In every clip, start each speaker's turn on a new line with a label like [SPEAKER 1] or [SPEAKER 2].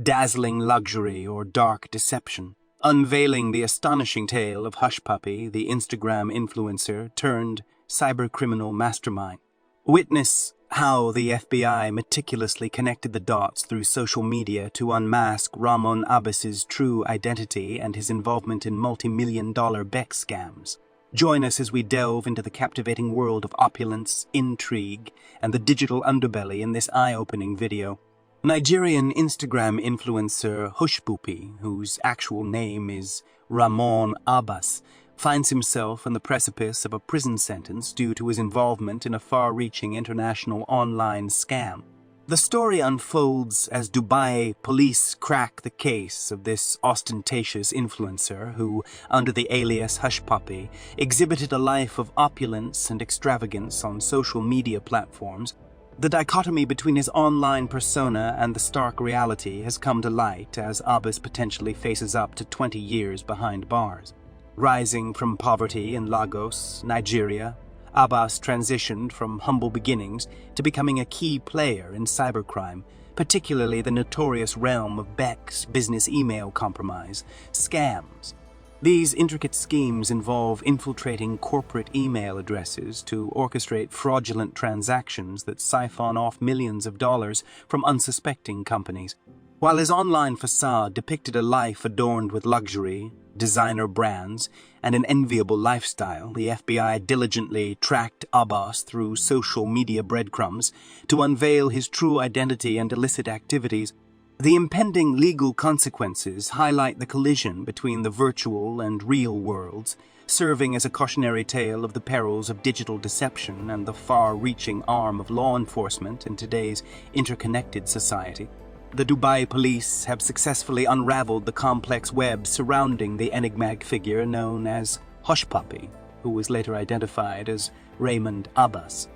[SPEAKER 1] dazzling luxury or dark deception, unveiling the astonishing tale of Hush Puppy, the Instagram influencer turned cybercriminal mastermind. Witness how the FBI meticulously connected the dots through social media to unmask Ramon Abbas's true identity and his involvement in multi-million-dollar Beck scams. Join us as we delve into the captivating world of opulence, intrigue, and the digital underbelly in this eye-opening video. Nigerian Instagram influencer Hush Puppy, whose actual name is Ramon Abbas, finds himself on the precipice of a prison sentence due to his involvement in a far-reaching international online scam. The story unfolds as Dubai police crack the case of this ostentatious influencer who, under the alias Hush Puppy, exhibited a life of opulence and extravagance on social media platforms. The dichotomy between his online persona and the stark reality has come to light as Abbas potentially faces up to 20 years behind bars. Rising from poverty in Lagos, Nigeria, Abbas transitioned from humble beginnings to becoming a key player in cybercrime, particularly the notorious realm of Beck's business email compromise, scams. These intricate schemes involve infiltrating corporate email addresses to orchestrate fraudulent transactions that siphon off millions of dollars from unsuspecting companies. While his online facade depicted a life adorned with luxury, designer brands, and an enviable lifestyle, the FBI diligently tracked Abbas through social media breadcrumbs to unveil his true identity and illicit activities. The impending legal consequences highlight the collision between the virtual and real worlds, serving as a cautionary tale of the perils of digital deception and the far-reaching arm of law enforcement in today's interconnected society. The Dubai police have successfully unraveled the complex web surrounding the enigmatic figure known as Hush Puppy, who was later identified as Raymond Abbas.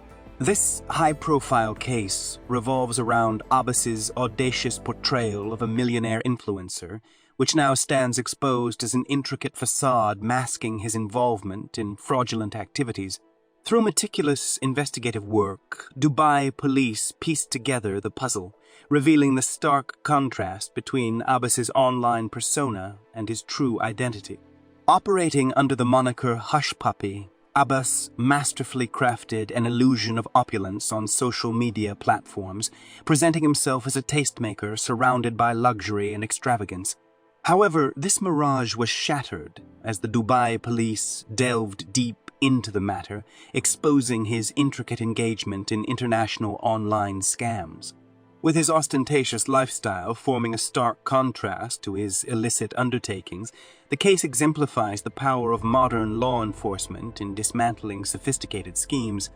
[SPEAKER 1] This high-profile case revolves around Abbas's audacious portrayal of a millionaire influencer, which now stands exposed as an intricate facade masking his involvement in fraudulent activities. Through meticulous investigative work, Dubai police pieced together the puzzle, revealing the stark contrast between Abbas's online persona and his true identity. Operating under the moniker Hush Puppy, Abbas masterfully crafted an illusion of opulence on social media platforms, presenting himself as a tastemaker surrounded by luxury and extravagance. However, this mirage was shattered as the Dubai police delved deep into the matter, exposing his intricate engagement in international online scams. With his ostentatious lifestyle forming a stark contrast to his illicit undertakings, the case exemplifies the power of modern law enforcement in dismantling sophisticated schemes.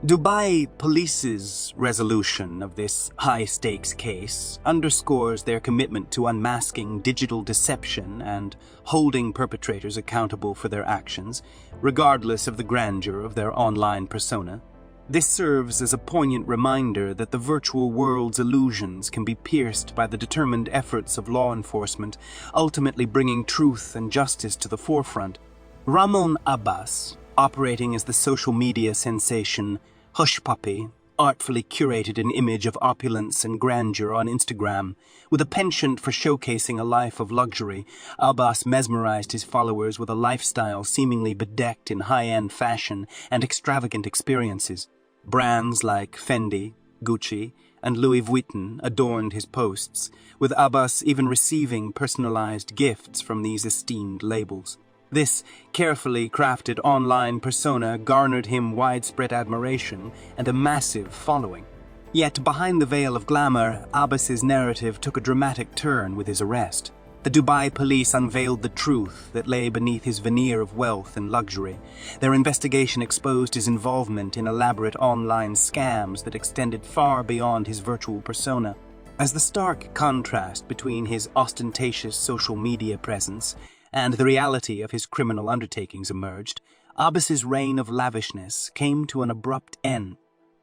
[SPEAKER 1] Dubai Police's resolution of this high-stakes case underscores their commitment to unmasking digital deception and holding perpetrators accountable for their actions, regardless of the grandeur of their online persona. This serves as a poignant reminder that the virtual world's illusions can be pierced by the determined efforts of law enforcement, ultimately bringing truth and justice to the forefront. Ramon Abbas, operating as the social media sensation Hush Puppy, artfully curated an image of opulence and grandeur on Instagram. With a penchant for showcasing a life of luxury, Abbas mesmerized his followers with a lifestyle seemingly bedecked in high-end fashion and extravagant experiences. Brands like Fendi, Gucci, and Louis Vuitton adorned his posts, with Abbas even receiving personalized gifts from these esteemed labels. This carefully crafted online persona garnered him widespread admiration and a massive following. Yet behind the veil of glamour, Abbas's narrative took a dramatic turn with his arrest. The Dubai police unveiled the truth that lay beneath his veneer of wealth and luxury. Their investigation exposed his involvement in elaborate online scams that extended far beyond his virtual persona. As the stark contrast between his ostentatious social media presence and the reality of his criminal undertakings emerged, Abbas's reign of lavishness came to an abrupt end.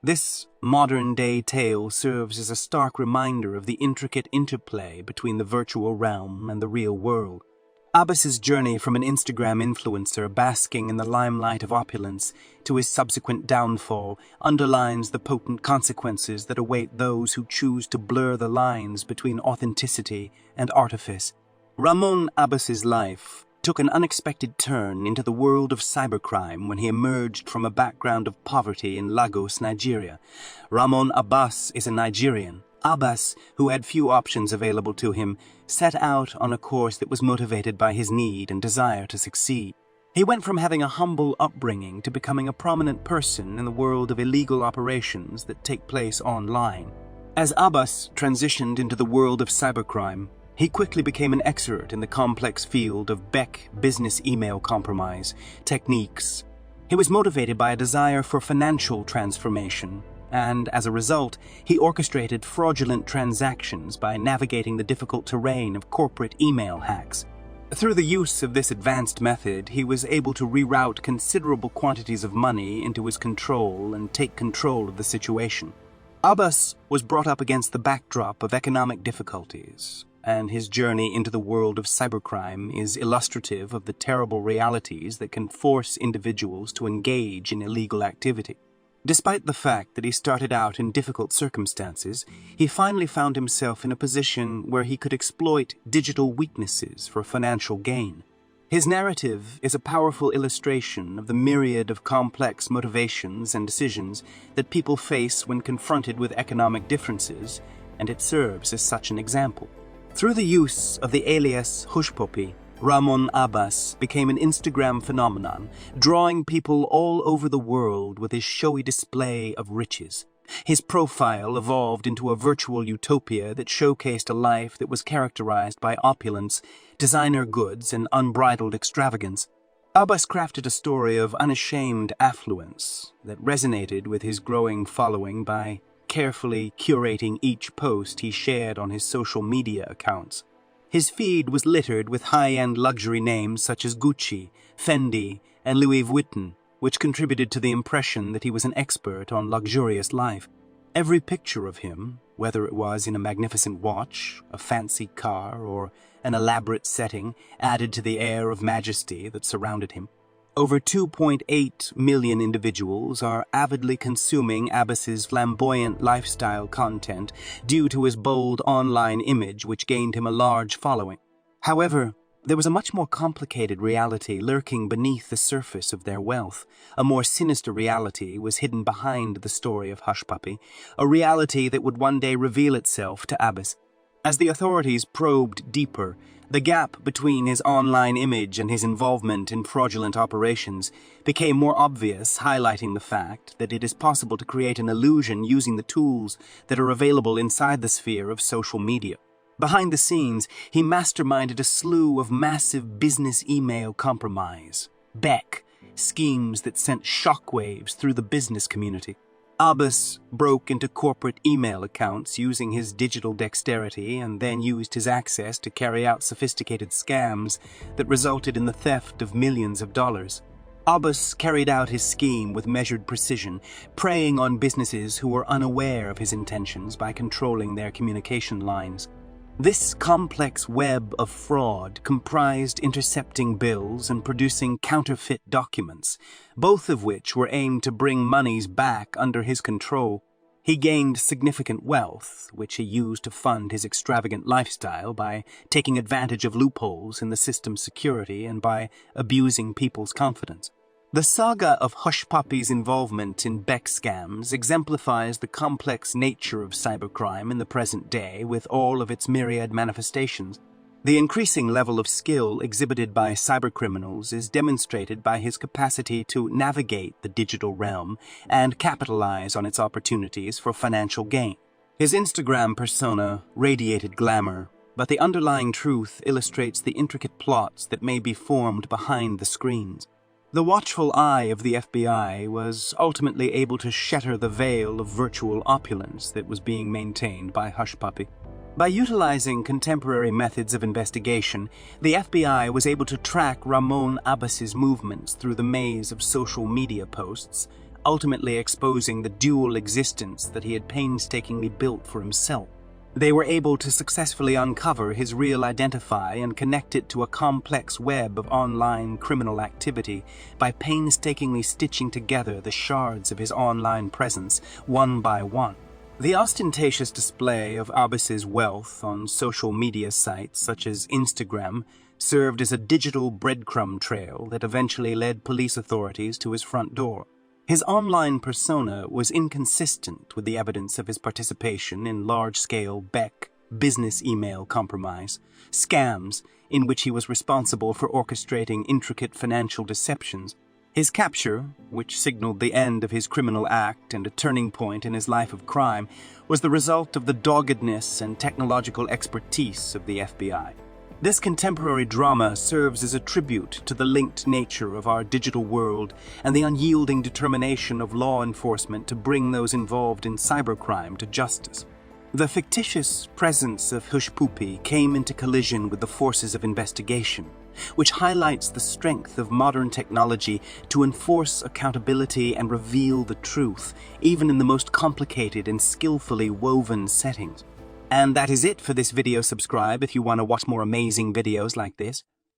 [SPEAKER 1] This modern-day tale serves as a stark reminder of the intricate interplay between the virtual realm and the real world. Abbas's journey from an Instagram influencer basking in the limelight of opulence to his subsequent downfall underlines the potent consequences that await those who choose to blur the lines between authenticity and artifice. Ramon Abbas's life took an unexpected turn into the world of cybercrime when he emerged from a background of poverty in Lagos, Nigeria. Ramon Abbas is a Nigerian. Abbas, who had few options available to him, set out on a course that was motivated by his need and desire to succeed. He went from having a humble upbringing to becoming a prominent person in the world of illegal operations that take place online. As Abbas transitioned into the world of cybercrime, he quickly became an expert in the complex field of Beck business email compromise techniques. He was motivated by a desire for financial transformation, and as a result, he orchestrated fraudulent transactions by navigating the difficult terrain of corporate email hacks. Through the use of this advanced method, he was able to reroute considerable quantities of money into his control and take control of the situation. Abbas was brought up against the backdrop of economic difficulties, and his journey into the world of cybercrime is illustrative of the terrible realities that can force individuals to engage in illegal activity. Despite the fact that he started out in difficult circumstances, he finally found himself in a position where he could exploit digital weaknesses for financial gain. His narrative is a powerful illustration of the myriad of complex motivations and decisions that people face when confronted with economic differences, and it serves as such an example. Through the use of the alias Hushpuppi, Ramon Abbas became an Instagram phenomenon, drawing people all over the world with his showy display of riches. His profile evolved into a virtual utopia that showcased a life that was characterized by opulence, designer goods, and unbridled extravagance. Abbas crafted a story of unashamed affluence that resonated with his growing following by carefully curating each post he shared on his social media accounts. His feed was littered with high-end luxury names such as Gucci, Fendi, and Louis Vuitton, which contributed to the impression that he was an expert on luxurious life. Every picture of him, whether it was in a magnificent watch, a fancy car, or an elaborate setting, added to the air of majesty that surrounded him. Over 2.8 million individuals are avidly consuming Abbas's flamboyant lifestyle content due to his bold online image, which gained him a large following. However, there was a much more complicated reality lurking beneath the surface of their wealth. A more sinister reality was hidden behind the story of Hushpuppi, a reality that would one day reveal itself to Abbas. As the authorities probed deeper, the gap between his online image and his involvement in fraudulent operations became more obvious, highlighting the fact that it is possible to create an illusion using the tools that are available inside the sphere of social media. Behind the scenes, he masterminded a slew of massive business email compromise, Beck, schemes that sent shockwaves through the business community. Abbas broke into corporate email accounts using his digital dexterity and then used his access to carry out sophisticated scams that resulted in the theft of millions of dollars. Abbas carried out his scheme with measured precision, preying on businesses who were unaware of his intentions by controlling their communication lines. This complex web of fraud comprised intercepting bills and producing counterfeit documents, both of which were aimed to bring monies back under his control. He gained significant wealth, which he used to fund his extravagant lifestyle by taking advantage of loopholes in the system's security and by abusing people's confidence. The saga of Hushpuppi's involvement in Beck scams exemplifies the complex nature of cybercrime in the present day with all of its myriad manifestations. The increasing level of skill exhibited by cybercriminals is demonstrated by his capacity to navigate the digital realm and capitalize on its opportunities for financial gain. His Instagram persona radiated glamour, but the underlying truth illustrates the intricate plots that may be formed behind the screens. The watchful eye of the FBI was ultimately able to shatter the veil of virtual opulence that was being maintained by Hushpuppi. By utilizing contemporary methods of investigation, the FBI was able to track Ramon Abbas's movements through the maze of social media posts, ultimately exposing the dual existence that he had painstakingly built for himself. They were able to successfully uncover his real identity and connect it to a complex web of online criminal activity by painstakingly stitching together the shards of his online presence one by one. The ostentatious display of Abbas's wealth on social media sites such as Instagram served as a digital breadcrumb trail that eventually led police authorities to his front door. His online persona was inconsistent with the evidence of his participation in large-scale Beck business email compromise, scams in which he was responsible for orchestrating intricate financial deceptions. His capture, which signaled the end of his criminal act and a turning point in his life of crime, was the result of the doggedness and technological expertise of the FBI. This contemporary drama serves as a tribute to the linked nature of our digital world and the unyielding determination of law enforcement to bring those involved in cybercrime to justice. The fictitious presence of Hushpuppi came into collision with the forces of investigation, which highlights the strength of modern technology to enforce accountability and reveal the truth, even in the most complicated and skillfully woven settings. And that is it for this video. Subscribe if you want to watch more amazing videos like this.